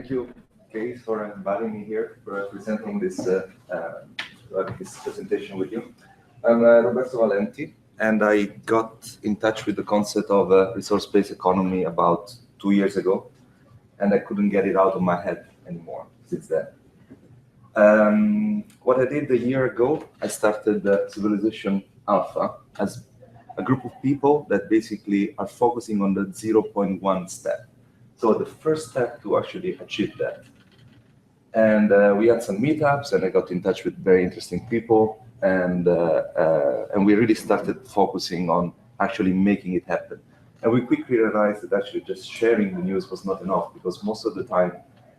Thank you, Case, for inviting me here for presenting this presentation with you. I'm Roberto Valenti, and I got in touch with the concept of a resource-based economy about 2 years ago, and I couldn't get it out of my head anymore since then. What I did a year ago, I started Civilization Alpha as a group of people that basically are focusing on the 0.1 step. So the first step to actually achieve that. And we had some meetups, and I got in touch with very interesting people, and we really started focusing on actually making it happen. And we quickly realized that actually just sharing the news was not enough, because most of the time,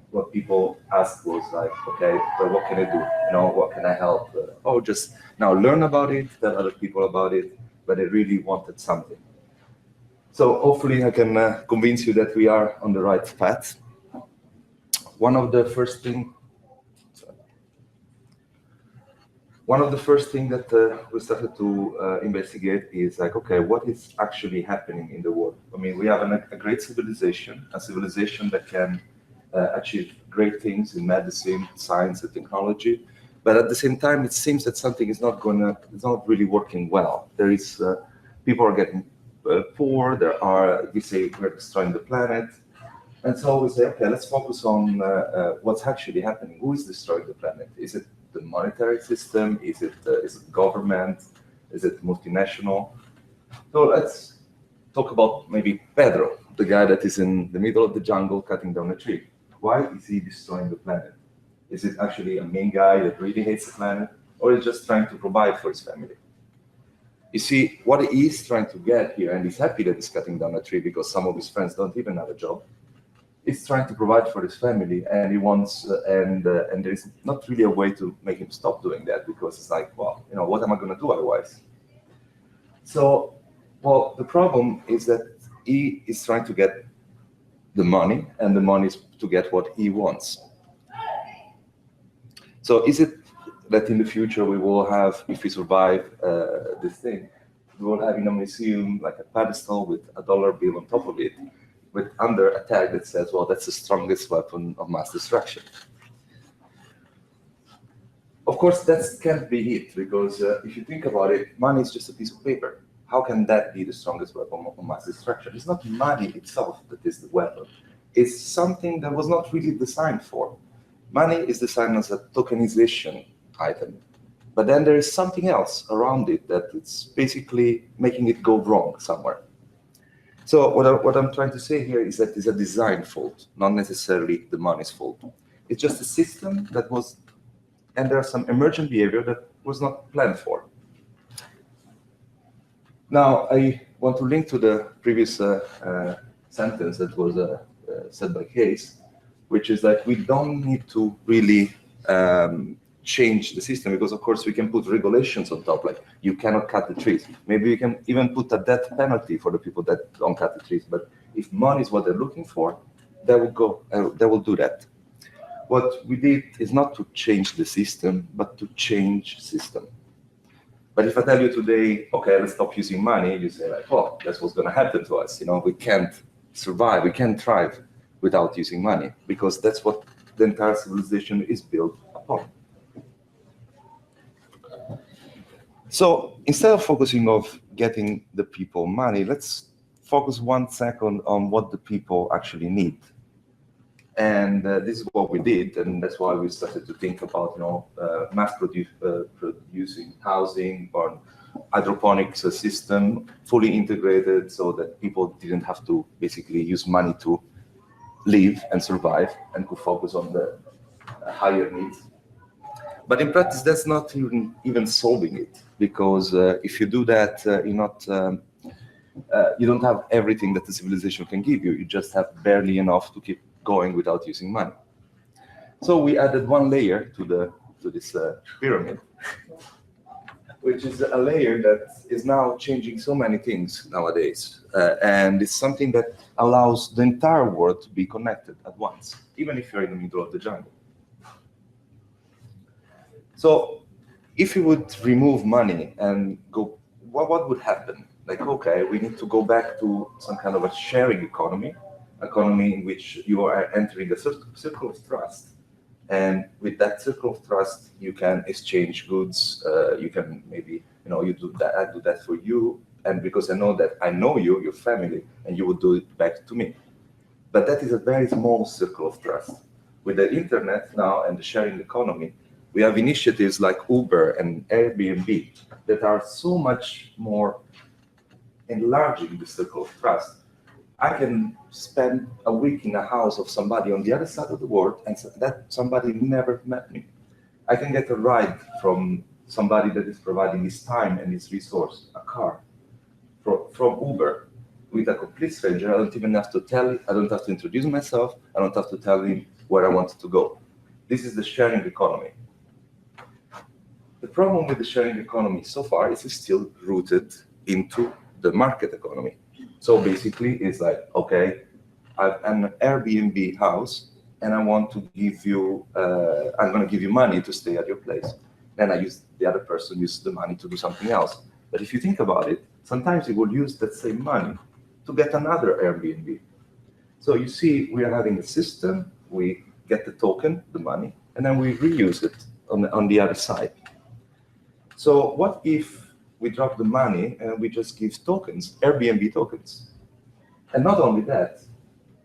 what people asked was like, okay, but what can I do? You know, what can I help? Oh, just now learn about it, tell other people about it, but I really wanted something. So hopefully I can convince you that we are on the right path. One of the first things that we started to investigate is like, okay, what is actually happening in the world? I mean, we have a great civilization, a civilization that can achieve great things in medicine, science, and technology, but at the same time, it seems that something is not really working well. There is people are getting poor. We say we're destroying the planet. And so we say, okay, let's focus on what's actually happening. Who is destroying the planet? Is it the monetary system? Is it government? Is it multinational? So let's talk about maybe Pedro, the guy that is in the middle of the jungle cutting down a tree. Why is he destroying the planet? Is it actually a main guy that really hates the planet? Or is he just trying to provide for his family? You see, what he is trying to get here, and he's happy that he's cutting down a tree because some of his friends don't even have a job, he's trying to provide for his family, and he wants, and there is not really a way to make him stop doing that, because it's like, well, you know, what am I going to do otherwise? So, well, the problem is that he is trying to get the money, and the money is to get what he wants. So is it that in the future we will have, if we survive this thing, we will have in a museum like a pedestal with a dollar bill on top of it, with under a tag that says, well, that's the strongest weapon of mass destruction. Of course, that can't be it, because if you think about it, money is just a piece of paper. How can that be the strongest weapon of mass destruction? It's not money itself that is the weapon. It's something that was not really designed for. Money is designed as a tokenization item, but then there is something else around it that it's basically making it go wrong somewhere. So what I'm trying to say here is that it's a design fault, not necessarily the money's fault. It's just a system that was, and there are some emergent behavior that was not planned for. Now, I want to link to the previous sentence that was said by Case, which is that we don't need to really change the system, because of course we can put regulations on top, like you cannot cut the trees. Maybe we can even put a death penalty for the people that don't cut the trees. But if money is what they're looking for, they will do that. What we did is not to change the system, but to change system. But if I tell you today, okay, let's stop using money, you say like, oh, that's what's going to happen to us. You know, we can't survive, we can't thrive without using money, because that's what the entire civilization is built upon. So instead of focusing on getting the people money, let's focus 1 second on what the people actually need. And this is what we did, and that's why we started to think about, you know, producing housing or hydroponics system, fully integrated, so that people didn't have to basically use money to live and survive, and could focus on the higher needs. But in practice, that's not even solving it, because if you do that, you don't have everything that the civilization can give you. You just have barely enough to keep going without using money. So we added 1 layer to this pyramid, which is a layer that is now changing so many things nowadays, and it's something that allows the entire world to be connected at once, even if you're in the middle of the jungle. So if you would remove money and go, what would happen? Like, okay, we need to go back to some kind of a sharing economy, economy in which you are entering a circle of trust. And with that circle of trust, you can exchange goods. You can maybe, you do that, I do that for you. And because I know that I know you, your family, and you will do it back to me. But that is a very small circle of trust. With the internet now and the sharing economy, we have initiatives like Uber and Airbnb that are so much more enlarging the circle of trust. I can spend a week in a house of somebody on the other side of the world, and that somebody never met me. I can get a ride from somebody that is providing his time and his resource, a car, from Uber, with a complete stranger. I don't even have to tell him, I don't have to introduce myself, I don't have to tell him where I want to go. This is the sharing economy. The problem with the sharing economy so far is it's still rooted into the market economy. So basically, it's like, okay, I'm an Airbnb house, and I want to give you, I'm going to give you money to stay at your place. Then the other person uses the money to do something else. But if you think about it, sometimes you will use that same money to get another Airbnb. So you see, we are having a system, we get the token, the money, and then we reuse it on the other side. So what if we drop the money and we just give tokens, Airbnb tokens? And not only that,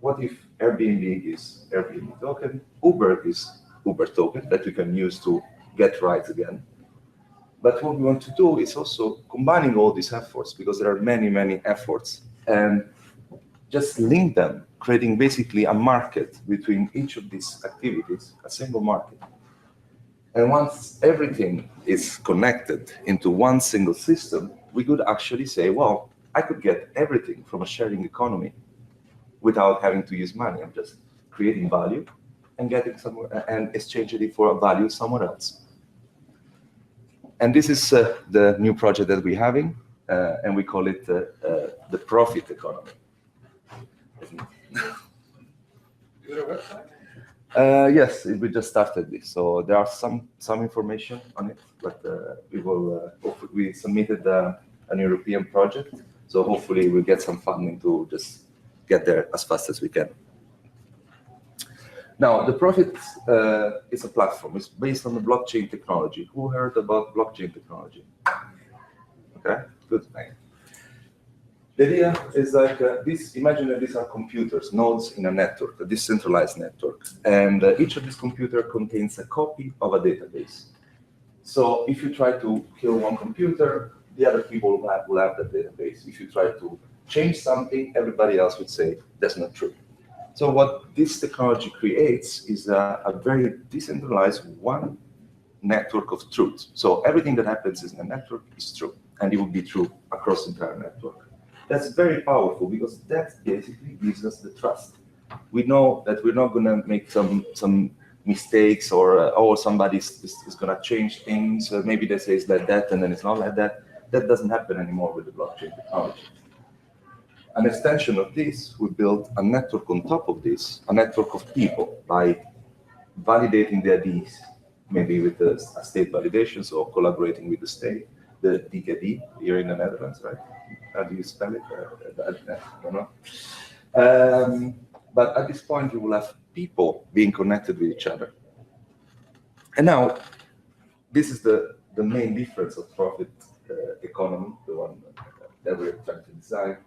what if Airbnb is Airbnb token, Uber is Uber token that you can use to get rides again? But what we want to do is also combining all these efforts, because there are many, many efforts, and just link them, creating basically a market between each of these activities, a single market. And once everything is connected into one single system, we could actually say, well, I could get everything from a sharing economy without having to use money. I'm just creating value and getting somewhere and exchanging it for a value somewhere else. And this is the new project that we're having, and we call it the profit economy. Is it a website? Yes, we just started this, so there are some information on it, but we submitted an European project, so hopefully we'll get some funding to just get there as fast as we can. Now, the Profit is a platform. It's based on the blockchain technology. Who heard about blockchain technology? Okay, good. The idea is like this. Imagine that these are computers, nodes in a network, a decentralized network, and each of these computers contains a copy of a database. So if you try to kill one computer, the other people will have that database. If you try to change something, everybody else would say that's not true. So what this technology creates is a very decentralized one network of truth. So everything that happens in a network is true, and it will be true across the entire network. That's very powerful, because that basically gives us the trust. We know that we're not going to make some mistakes, or somebody is going to change things. Maybe they say it's like that, and then it's not like that. That doesn't happen anymore with the blockchain technology. An extension of this, we built a network on top of this, a network of people, by validating the IDs, maybe with a state validation, so collaborating with the state, the DKD here in the Netherlands, right? How do you spell it? I don't know. But at this point, you will have people being connected with each other. And now, this is the main difference of profit economy, the one that we're trying to design.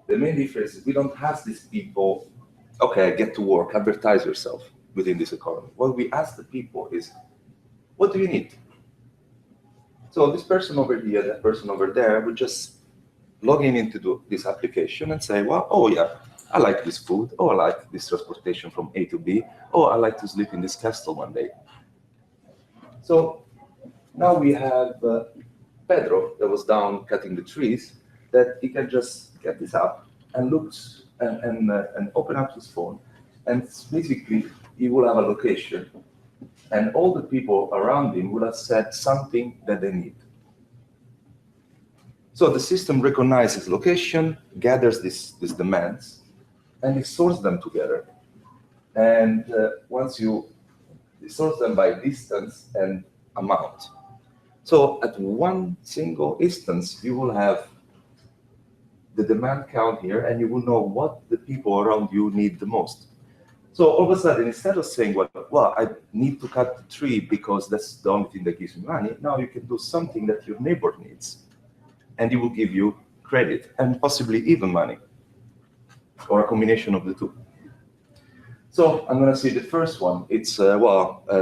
The main difference is we don't have these people, okay, get to work, advertise yourself within this economy. What we ask the people is, what do you need? So this person over here, that person over there, would just log into this application and say, well, oh yeah, I like this food. Oh, I like this transportation from A to B. Oh, I like to sleep in this castle one day. So now we have Pedro that was down cutting the trees, that he can just get this up and look and open up his phone, and basically he will have a location, and all the people around him will have said something that they need. So the system recognizes location, gathers these demands, and it sorts them together. And once you sort them by distance and amount. So at one single instance, you will have the demand count here, and you will know what the people around you need the most. So all of a sudden, instead of saying, well, I need to cut the tree because that's the only thing that gives me money, now you can do something that your neighbor needs, and it will give you credit and possibly even money, or a combination of the two. So I'm going to see the first one. It's,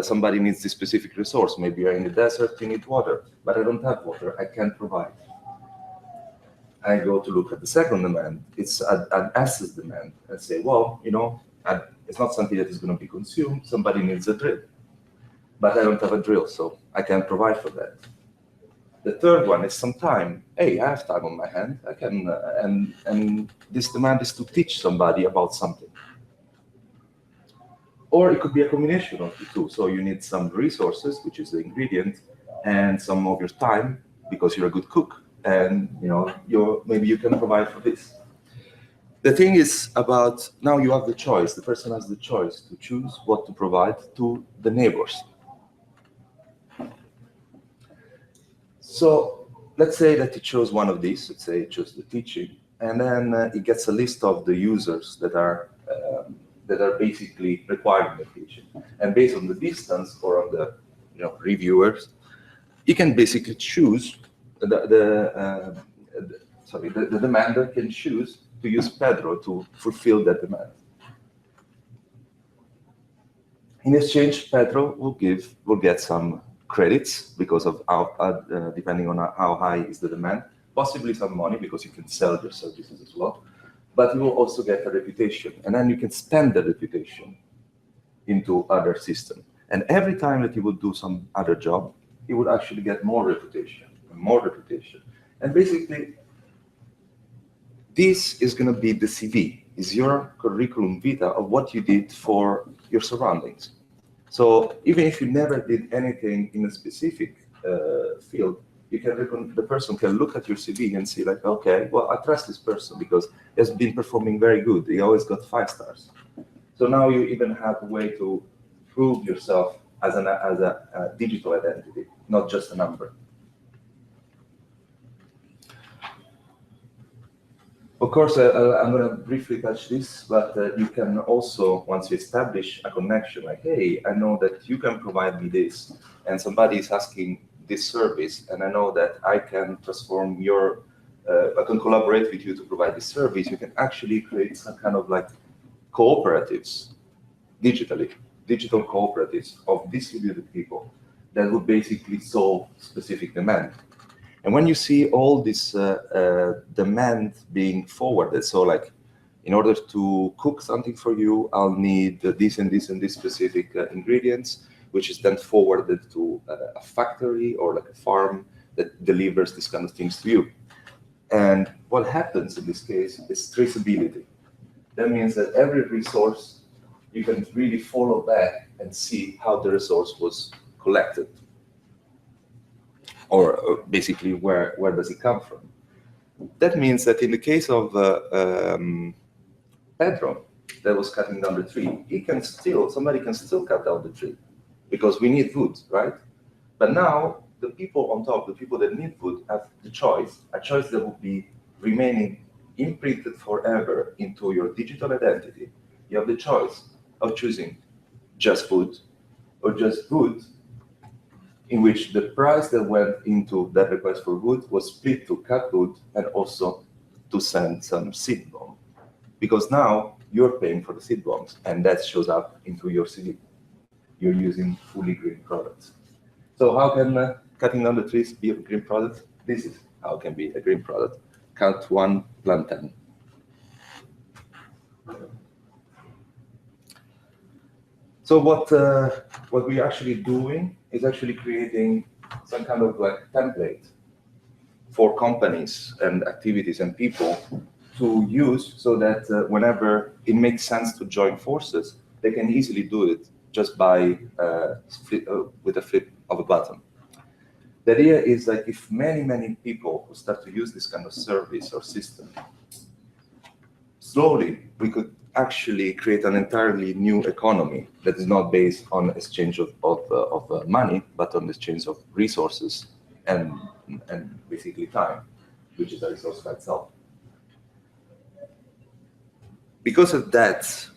somebody needs this specific resource. Maybe you're in the desert, you need water, but I don't have water, I can't provide. I go to look at the second demand. It's an asset demand, and say, well, it's not something that is going to be consumed. Somebody needs a drill, but I don't have a drill, so I can't provide for that. The third one is some time. Hey, I have time on my hand. I can, and this demand is to teach somebody about something. Or it could be a combination of the two. So you need some resources, which is the ingredient, and some of your time because you're a good cook, and maybe you can provide for this. The thing is about now you have the choice. The person has the choice to choose what to provide to the neighbors. So let's say that he chose one of these. Let's say he chose the teaching, and then he gets a list of the users that are basically requiring the teaching. And based on the distance or on the reviewers, you can basically choose the demander can choose to use Pedro to fulfill that demand. In exchange, Pedro will get some credits because of depending on how high is the demand, possibly some money because you can sell your services as well. But you will also get a reputation, and then you can spend that reputation into other systems. And every time that you would do some other job, you would actually get more reputation and more reputation. And basically, this is going to be the CV, is your curriculum vitae of what you did for your surroundings. So even if you never did anything in a specific field, the person can look at your CV and see like, okay, well, I trust this person because he has been performing very good. He always got 5 stars. So now you even have a way to prove yourself as a digital identity, not just a number. Of course, I'm going to briefly touch this, but you can also, once you establish a connection, like, hey, I know that you can provide me this, and somebody is asking this service, and I know that I can transform I can collaborate with you to provide this service, you can actually create some kind of like cooperatives, digital cooperatives of distributed people that would basically solve specific demand. And when you see all this demand being forwarded, so like, in order to cook something for you, I'll need this and this and this specific ingredients, which is then forwarded to a factory or like a farm that delivers these kind of things to you. And what happens in this case is traceability. That means that every resource, you can really follow back and see how the resource was collected. Or basically, where does it come from? That means that in the case of Pedro, that was cutting down the tree, somebody can still cut down the tree because we need wood, right? But now the people on top, the people that need wood, have the choice, a choice that will be remaining imprinted forever into your digital identity. You have the choice of choosing just wood or just wood, in which the price that went into that request for wood was split to cut wood and also to send some seed bomb. Because now you're paying for the seed bombs, and that shows up into your CV. You're using fully green products. So how can cutting down the trees be a green product? This is how it can be a green product. Cut 1, plant 10. So what we're actually doing is actually creating some kind of like template for companies and activities and people to use, so that whenever it makes sense to join forces, they can easily do it just by with a flip of a button. The idea is that if many people who start to use this kind of service or system, slowly we could actually create an entirely new economy that is not based on exchange of money, but on the exchange of resources and basically time, which is a resource by itself. because of that,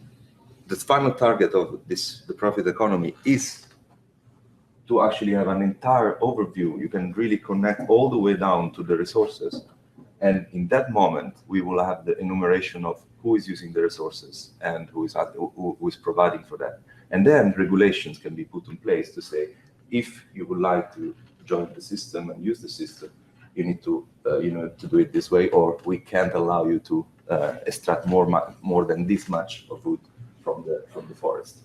the final target of the profit economy is to actually have an entire overview. You can really connect all the way down to the resources. And in that moment, we will have the enumeration of who is using the resources and who is providing for that. And then regulations can be put in place to say, if you would like to join the system and use the system, you need to to do it this way, or we can't allow you to extract more than this much of wood from the forest.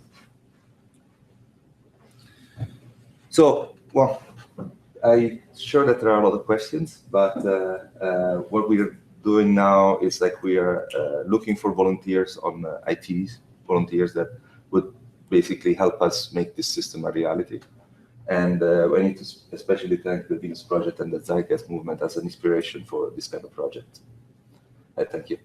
So, well, I'm sure that there are a lot of questions, but what we're doing now is like we are looking for volunteers on IT, volunteers that would basically help us make this system a reality. And I need to especially thank the Venus Project and the Zeitgeist movement as an inspiration for this kind of project. Thank you.